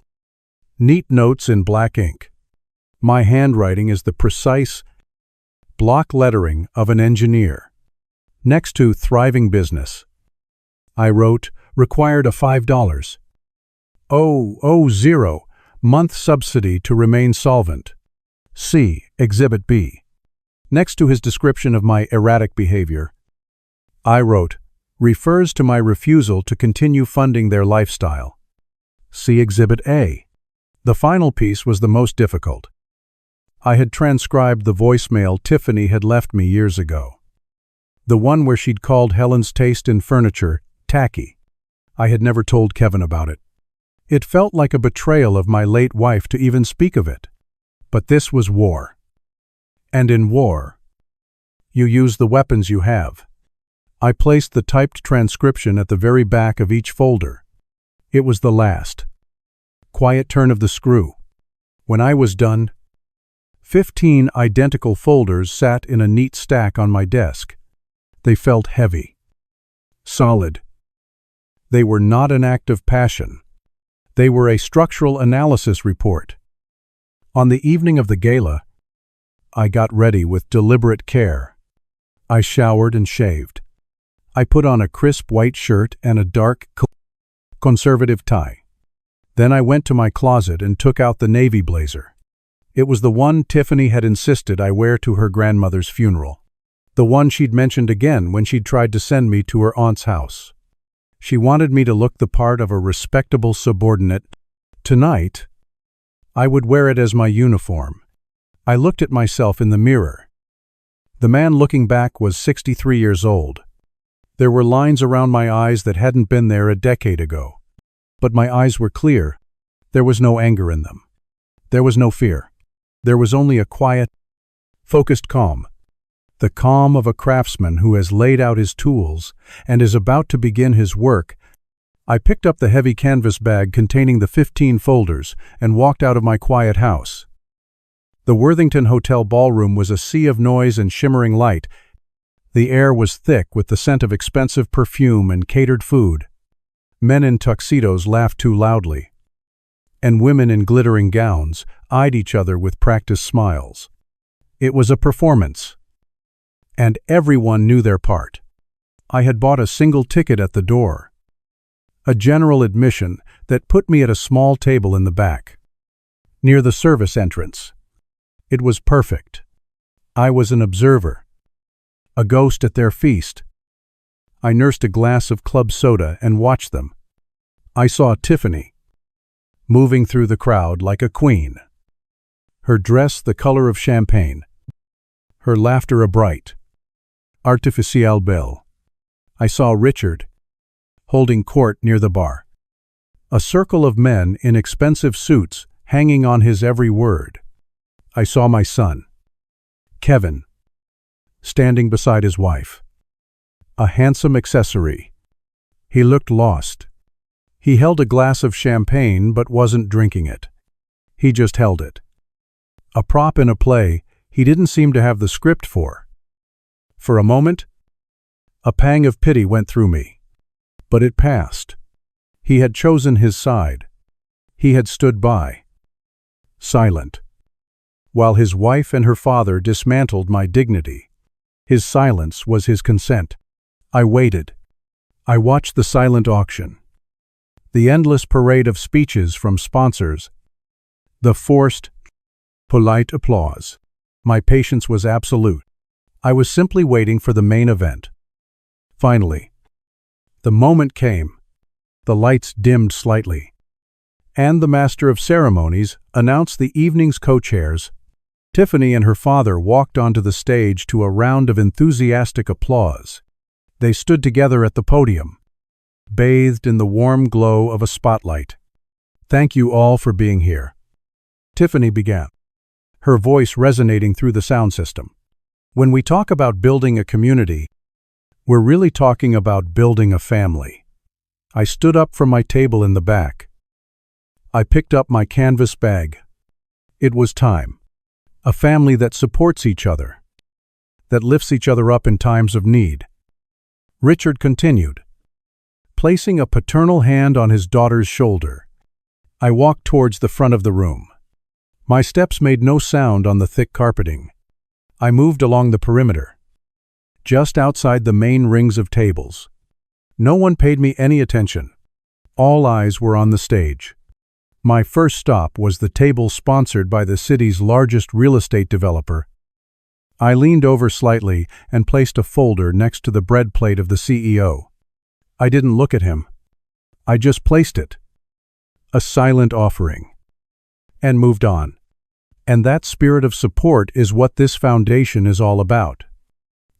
neat notes in black ink. My handwriting is the precise, block lettering of an engineer. Next to thriving business, I wrote, required a $5. 000 month subsidy to remain solvent. See Exhibit B. Next to his description of my erratic behavior, I wrote, refers to my refusal to continue funding their lifestyle. See Exhibit A. The final piece was the most difficult. I had transcribed the voicemail Tiffany had left me years ago. The one where she'd called Helen's taste in furniture tacky. I had never told Kevin about it. It felt like a betrayal of my late wife to even speak of it. But this was war. And in war, you use the weapons you have. I placed the typed transcription at the very back of each folder. It was the last, quiet turn of the screw. When I was done, 15 identical folders sat in a neat stack on my desk. They felt heavy, solid. They were not an act of passion. They were a structural analysis report. On the evening of the gala, I got ready with deliberate care. I showered and shaved. I put on a crisp white shirt and a dark, conservative tie. Then I went to my closet and took out the navy blazer. It was the one Tiffany had insisted I wear to her grandmother's funeral. The one she'd mentioned again when she'd tried to send me to her aunt's house. She wanted me to look the part of a respectable subordinate. Tonight, I would wear it as my uniform. I looked at myself in the mirror. The man looking back was 63 years old. There were lines around my eyes that hadn't been there a decade ago. But my eyes were clear. There was no anger in them. There was no fear. There was only a quiet, focused calm. The calm of a craftsman who has laid out his tools and is about to begin his work. I picked up the heavy canvas bag containing the 15 folders and walked out of my quiet house. The Worthington Hotel ballroom was a sea of noise and shimmering light. The air was thick with the scent of expensive perfume and catered food. Men in tuxedos laughed too loudly, and women in glittering gowns eyed each other with practiced smiles. It was a performance, and everyone knew their part. I had bought a single ticket at the door, a general admission that put me at a small table in the back, near the service entrance. It was perfect. I was an observer, a ghost at their feast. I nursed a glass of club soda and watched them. I saw Tiffany, moving through the crowd like a queen. Her dress the color of champagne. Her laughter a bright, artificielle belle. I saw Richard, holding court near the bar. A circle of men in expensive suits hanging on his every word. I saw my son, Kevin, standing beside his wife. A handsome accessory. He looked lost. He held a glass of champagne but wasn't drinking it. He just held it. A prop in a play he didn't seem to have the script for. For a moment, a pang of pity went through me. But it passed. He had chosen his side. He had stood by, silent, while his wife and her father dismantled my dignity. His silence was his consent. I waited. I watched the silent auction, the endless parade of speeches from sponsors, the forced, polite applause. My patience was absolute. I was simply waiting for the main event. Finally, the moment came. The lights dimmed slightly, and the master of ceremonies announced the evening's co-chairs. Tiffany and her father walked onto the stage to a round of enthusiastic applause. They stood together at the podium, bathed in the warm glow of a spotlight. "Thank you all for being here," Tiffany began, her voice resonating through the sound system. "When we talk about building a community, we're really talking about building a family." I stood up from my table in the back. I picked up my canvas bag. It was time. A family that supports each other, that lifts each other up in times of need. Richard continued, placing a paternal hand on his daughter's shoulder. I walked towards the front of the room. My steps made no sound on the thick carpeting. I moved along the perimeter, just outside the main rings of tables. No one paid me any attention. All eyes were on the stage. My first stop was the table sponsored by the city's largest real estate developer. I leaned over slightly and placed a folder next to the bread plate of the CEO. I didn't look at him. I just placed it, a silent offering, and moved on. And that spirit of support is what this foundation is all about.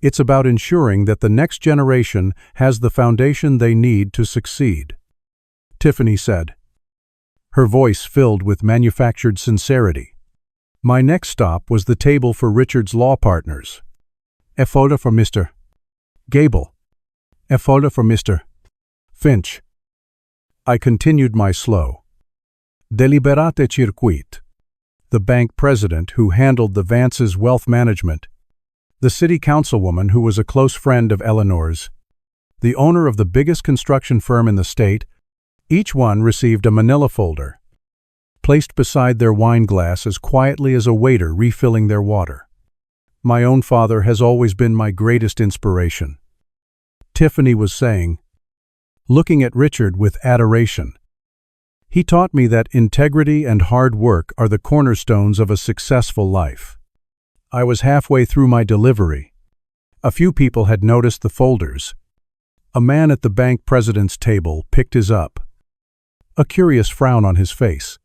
It's about ensuring that the next generation has the foundation they need to succeed. Tiffany said, her voice filled with manufactured sincerity. My next stop was the table for Richard's law partners. A folder for Mr. Gable. A folder for Mr. Finch. I continued my slow, deliberate circuit. The bank president who handled the Vance's wealth management, the city councilwoman who was a close friend of Eleanor's, the owner of the biggest construction firm in the state, each one received a manila folder, placed beside their wine glass as quietly as a waiter refilling their water. My own father has always been my greatest inspiration, Tiffany was saying, looking at Richard with adoration. He taught me that integrity and hard work are the cornerstones of a successful life. I was halfway through my delivery, A few people had noticed the folders. A man at the bank president's table picked his up, a curious frown on his face.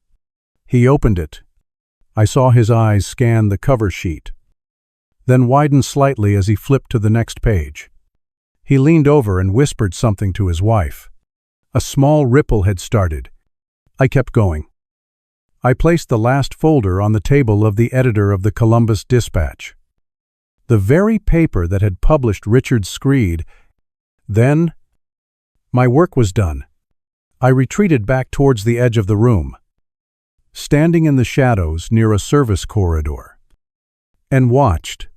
He opened it. I saw his eyes scan the cover sheet, then widen slightly as he flipped to the next page. He leaned over and whispered something to his wife. A small ripple had started. I kept going. I placed the last folder on the table of the editor of the Columbus Dispatch, the very paper that had published Richard's screed. Then, my work was done. I retreated back towards the edge of the room, standing in the shadows near a service corridor, and watched.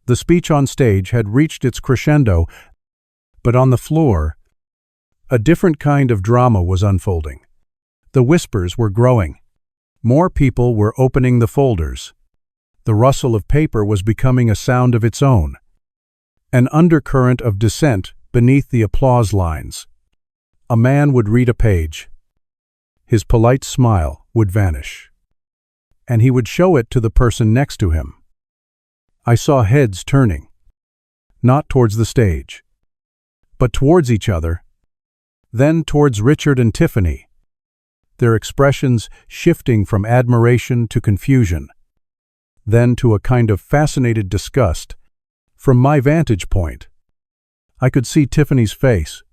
The speech on stage had reached its crescendo, but on the floor, a different kind of drama was unfolding. The whispers were growing. More people were opening the folders. The rustle of paper was becoming a sound of its own, an undercurrent of dissent beneath the applause lines. A man would read a page. His polite smile would vanish, and he would show it to the person next to him. I saw heads turning, not towards the stage, but towards each other, then towards Richard and Tiffany, their expressions shifting from admiration to confusion, then to a kind of fascinated disgust. From my vantage point, I could see Tiffany's face.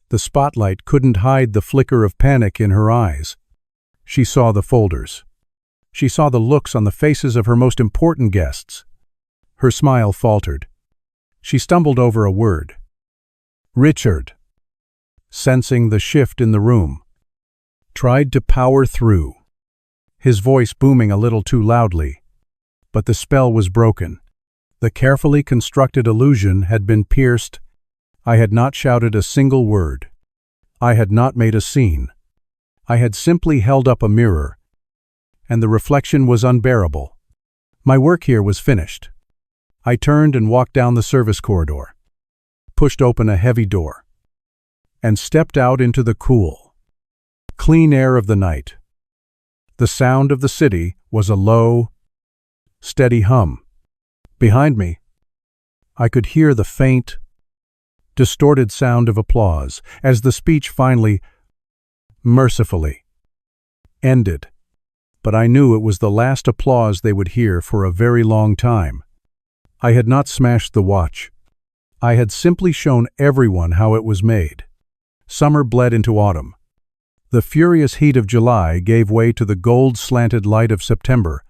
The spotlight couldn't hide the flicker of panic in her eyes. She saw the folders. She saw the looks on the faces of her most important guests. Her smile faltered. She stumbled over a word. Richard, sensing the shift in the room, tried to power through, his voice booming a little too loudly. But the spell was broken. The carefully constructed illusion had been pierced. I had not shouted a single word. I had not made a scene. I had simply held up a mirror, and the reflection was unbearable. My work here was finished. I turned and walked down the service corridor, pushed open a heavy door, and stepped out into the cool, clean air of the night. The sound of the city was a low, steady hum. Behind me, I could hear the faint, distorted sound of applause as the speech finally, mercifully, ended. But I knew it was the last applause they would hear for a very long time. I had not smashed the watch. I had simply shown everyone how it was made. Summer bled into autumn. The furious heat of July gave way to the gold-slanted light of September.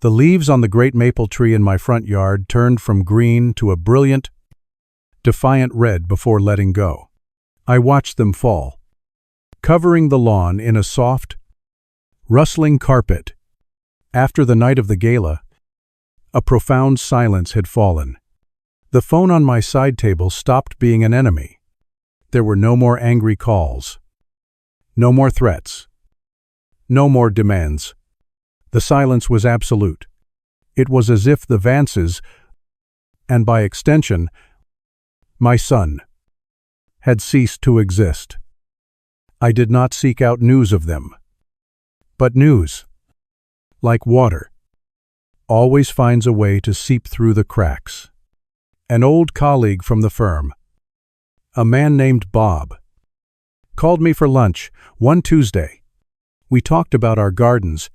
The leaves on the great maple tree in my front yard turned from green to a brilliant, defiant red before letting go. I watched them fall, covering the lawn in a soft, rustling carpet. After the night of the gala, a profound silence had fallen. The phone on my side table stopped being an enemy. There were no more angry calls, no more threats, no more demands. The silence was absolute. It was as if the Vances, and by extension, my son, had ceased to exist. I did not seek out news of them. But news, like water, always finds a way to seep through the cracks. An old colleague from the firm, a man named Bob, called me for lunch one Tuesday. We talked about our gardens,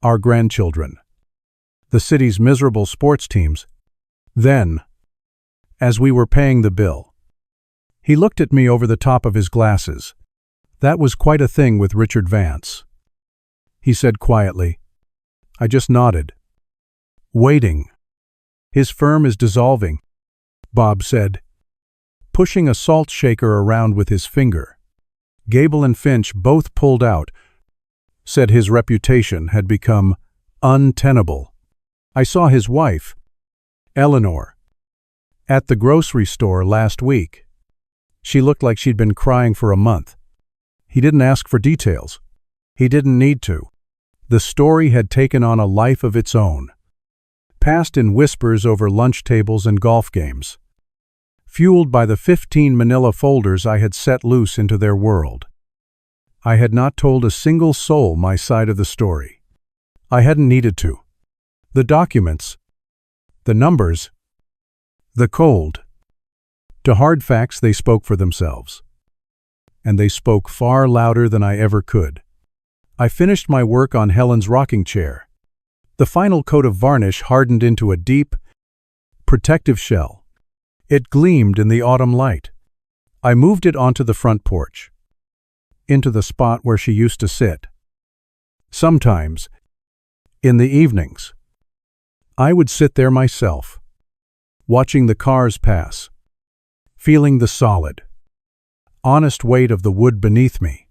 our grandchildren, the city's miserable sports teams. Then, as we were paying the bill, he looked at me over the top of his glasses. That was quite a thing with Richard Vance. He said quietly. I just nodded. Waiting. His firm is dissolving, Bob said, pushing a salt shaker around with his finger. Gable and Finch both pulled out, said his reputation had become untenable. I saw his wife, Eleanor, at the grocery store last week. She looked like she'd been crying for a month. He didn't ask for details. He didn't need to. The story had taken on a life of its own, passed in whispers over lunch tables and golf games, fueled by the 15 manila folders I had set loose into their world. I had not told a single soul my side of the story. I hadn't needed to. The documents, the numbers, The cold. To hard facts, they spoke for themselves. And they spoke far louder than I ever could. I finished my work on Helen's rocking chair. The final coat of varnish hardened into a deep, protective shell. It gleamed in the autumn light. I moved it onto the front porch, into the spot where she used to sit. Sometimes, in the evenings, I would sit there myself, watching the cars pass, feeling the solid, honest weight of the wood beneath me.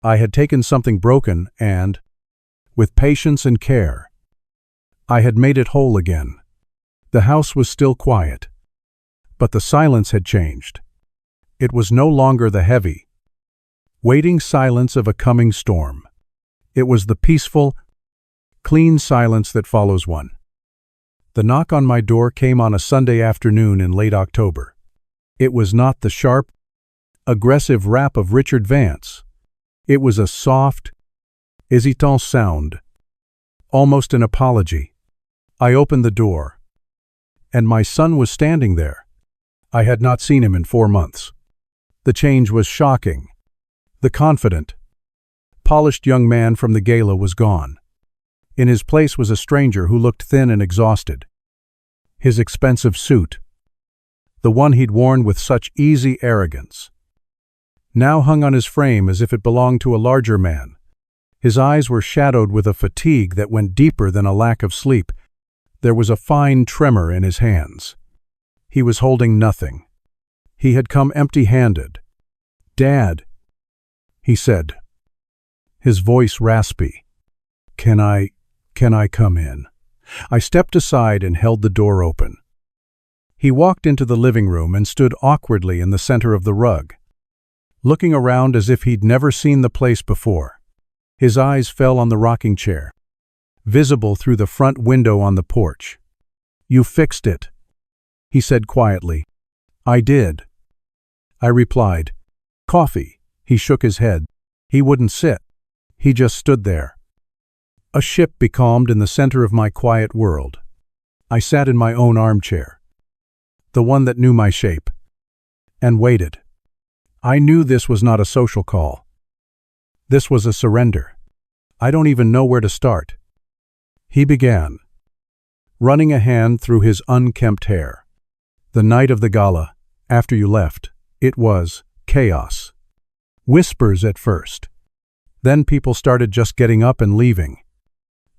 I had taken something broken and, with patience and care, I had made it whole again. The house was still quiet, but the silence had changed. It was no longer the heavy, waiting silence of a coming storm. It was the peaceful, clean silence that follows one. The knock on my door came on a Sunday afternoon in late October. It was not the sharp, aggressive rap of Richard Vance. It was a soft, hésitant sound, almost an apology. I opened the door, and my son was standing there. I had not seen him in 4 months. The change was shocking. The confident, polished young man from the gala was gone. In his place was a stranger who looked thin and exhausted. His expensive suit, the one he'd worn with such easy arrogance, now hung on his frame as if it belonged to a larger man. His eyes were shadowed with a fatigue that went deeper than a lack of sleep. There was a fine tremor in his hands. He was holding nothing. He had come empty-handed. "Dad," he said, his voice raspy. Can I come in?" I stepped aside and held the door open. He walked into the living room and stood awkwardly in the center of the rug, looking around as if he'd never seen the place before. His eyes fell on the rocking chair, visible through the front window on the porch. "You fixed it," he said quietly. "I did," I replied. "Coffee." He shook his head. He wouldn't sit. He just stood there. A ship becalmed in the center of my quiet world. I sat in my own armchair, the one that knew my shape, and waited. I knew this was not a social call. This was a surrender. I don't even know where to start. He began, running a hand through his unkempt hair. "The night of the gala, after you left, it was chaos. Whispers at first. Then people started just getting up and leaving.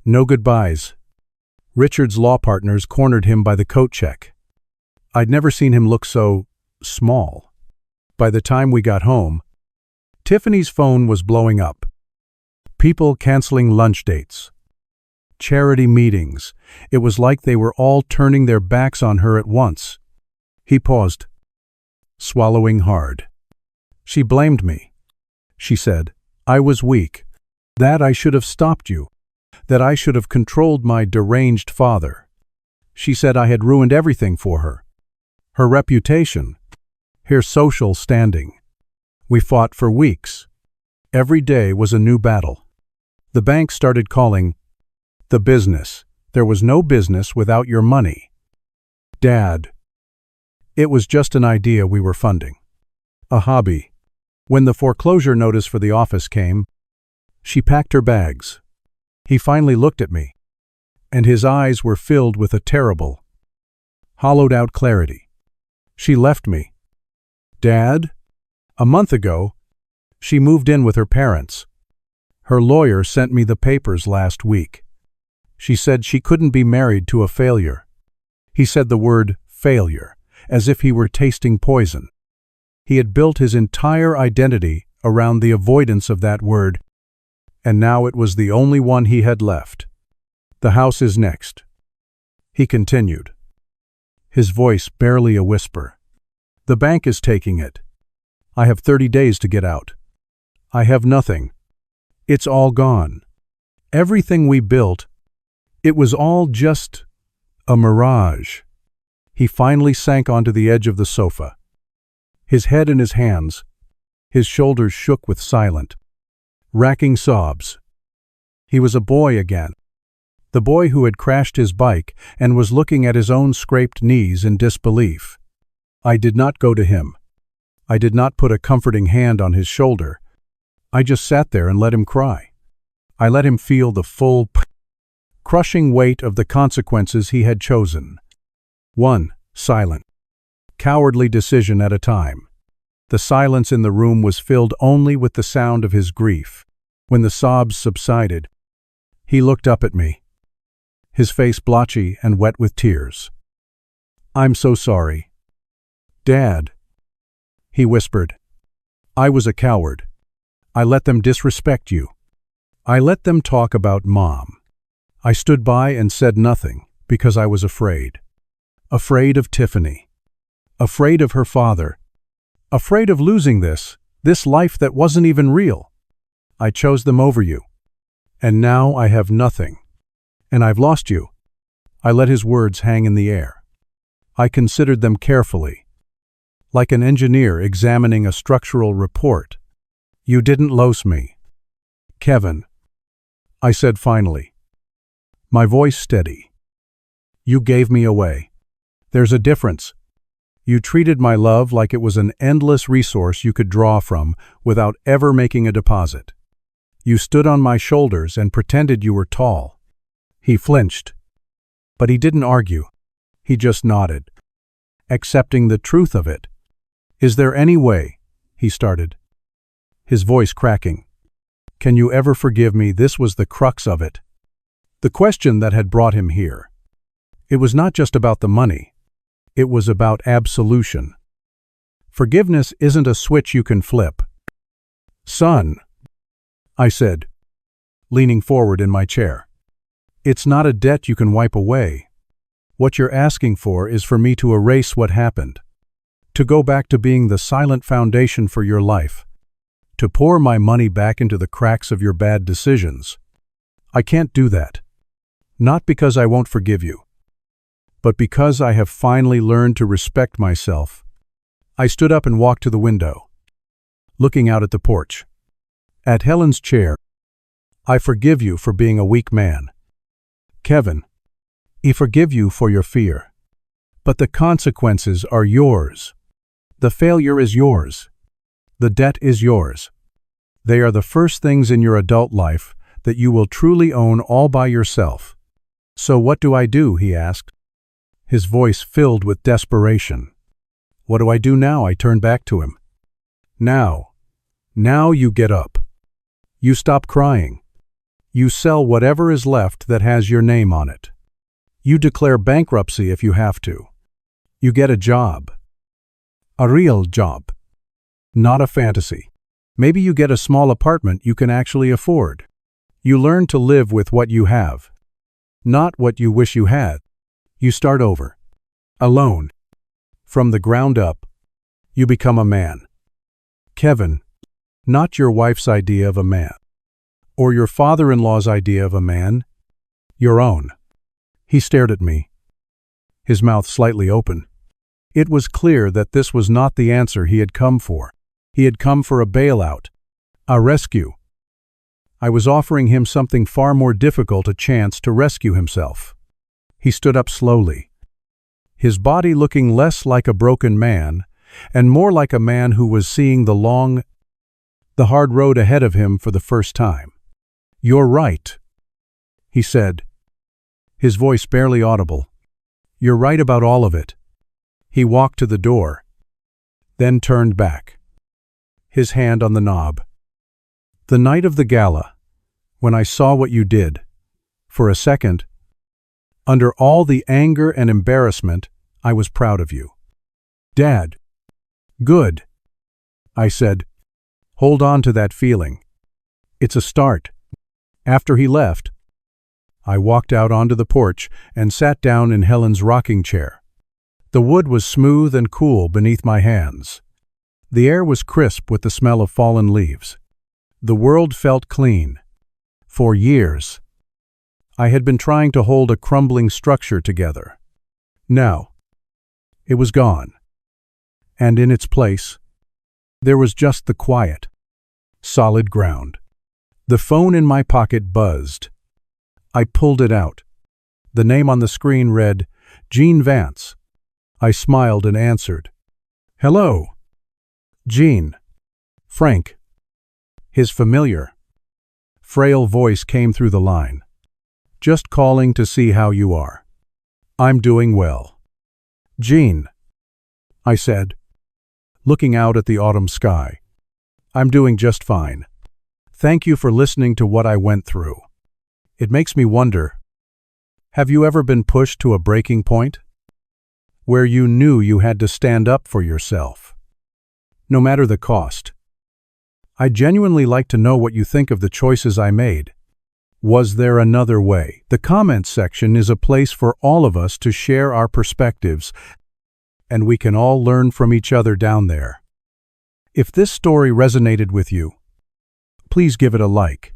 No goodbyes. Richard's law partners cornered him by the coat check. I'd never seen him look so small. By the time we got home, Tiffany's phone was blowing up. People canceling lunch dates. Charity meetings. It was like they were all turning their backs on her at once." He paused, swallowing hard. "She blamed me," she said. "I was weak. That I should have stopped you. That I should have controlled my deranged father. She said I had ruined everything for her. Her reputation, her social standing. We fought for weeks. Every day was a new battle. The bank started calling the business. There was no business without your money. Dad. It was just an idea we were funding. A hobby. When the foreclosure notice for the office came, she packed her bags. He finally looked at me, and his eyes were filled with a terrible, hollowed-out clarity. She left me. Dad? A month ago, she moved in with her parents. Her lawyer sent me the papers last week. She said she couldn't be married to a failure. He said the word failure, as if he were tasting poison. He had built his entire identity around the avoidance of that word, and now it was the only one he had left. "The house is next," he continued, his voice barely a whisper. "The bank is taking it. I have 30 days to get out. I have nothing. It's all gone. Everything we built, it was all just a mirage." He finally sank onto the edge of the sofa, his head in his hands, his shoulders shook with silent, racking sobs. He was a boy again, the boy who had crashed his bike and was looking at his own scraped knees in disbelief. I did not go to him. I did not put a comforting hand on his shoulder. I just sat there and let him cry. I let him feel the full, crushing weight of the consequences he had chosen. One silent, cowardly decision at a time. The silence in the room was filled only with the sound of his grief. When the sobs subsided, he looked up at me, his face blotchy and wet with tears. "I'm so sorry. Dad," he whispered. "I was a coward. I let them disrespect you. I let them talk about Mom. I stood by and said nothing because I was afraid. Afraid of Tiffany. Afraid of her father. Afraid of losing this life that wasn't even real. I chose them over you. And now I have nothing. And I've lost you." I let his words hang in the air. I considered them carefully, like an engineer examining a structural report. "You didn't lose me, Kevin," I said finally, my voice steady. "You gave me away. There's a difference. You treated my love like it was an endless resource you could draw from without ever making a deposit. You stood on my shoulders and pretended you were tall." He flinched, but he didn't argue. He just nodded, accepting the truth of it. "Is there any way?" he started, his voice cracking. "Can you ever forgive me?" This was the crux of it. The question that had brought him here. It was not just about the money. It was about absolution. Forgiveness isn't a switch you can flip. "Son," I said, leaning forward in my chair, "it's not a debt you can wipe away. What you're asking for is for me to erase what happened, to go back to being the silent foundation for your life, to pour my money back into the cracks of your bad decisions. I can't do that. Not because I won't forgive you, but because I have finally learned to respect myself." I stood up and walked to the window, looking out at the porch, at Helen's chair. "I forgive you for being a weak man, Kevin. I forgive you for your fear. But the consequences are yours. The failure is yours. The debt is yours. They are the first things in your adult life that you will truly own all by yourself." "So what do I do?" he asked, his voice filled with desperation. "What do I do now?" I turned back to him. Now you get up. You stop crying. You sell whatever is left that has your name on it. You declare bankruptcy if you have to. You get a job. A real job. Not a fantasy. Maybe you get a small apartment you can actually afford. You learn to live with what you have, not what you wish you had. You start over. Alone. From the ground up. You become a man. Kevin, not your wife's idea of a man, or your father-in-law's idea of a man, your own." He stared at me, his mouth slightly open. It was clear that this was not the answer he had come for. He had come for a bailout, a rescue. I was offering him something far more difficult, a chance to rescue himself. He stood up slowly, his body looking less like a broken man and more like a man who was seeing the hard road ahead of him for the first time. "You're right," he said, his voice barely audible. "You're right about all of it." He walked to the door, then turned back, his hand on the knob. "The night of the gala, when I saw what you did, for a second, under all the anger and embarrassment, I was proud of you." "Dad." "Good," I said. "Hold on to that feeling. It's a start." After he left, I walked out onto the porch and sat down in Helen's rocking chair. The wood was smooth and cool beneath my hands. The air was crisp with the smell of fallen leaves. The world felt clean. For years, I had been trying to hold a crumbling structure together. Now, it was gone. And in its place, there was just the quiet, solid ground. The phone in my pocket buzzed. I pulled it out. The name on the screen read, Gene Vance. I smiled and answered, "Hello." "Gene." "Frank." His familiar, frail voice came through the line. "Just calling to see how you are." "I'm doing well." "Gene," I said, looking out at the autumn sky. "I'm doing just fine. Thank you for listening to what I went through. It makes me wonder, have you ever been pushed to a breaking point? Where you knew you had to stand up for yourself, no matter the cost? I'd genuinely like to know what you think of the choices I made. Was there another way? The comments section is a place for all of us to share our perspectives, and we can all learn from each other down there. If this story resonated with you, please give it a like.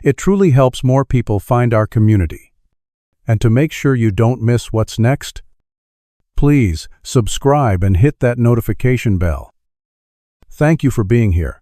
It truly helps more people find our community. And to make sure you don't miss what's next, please subscribe and hit that notification bell. Thank you for being here.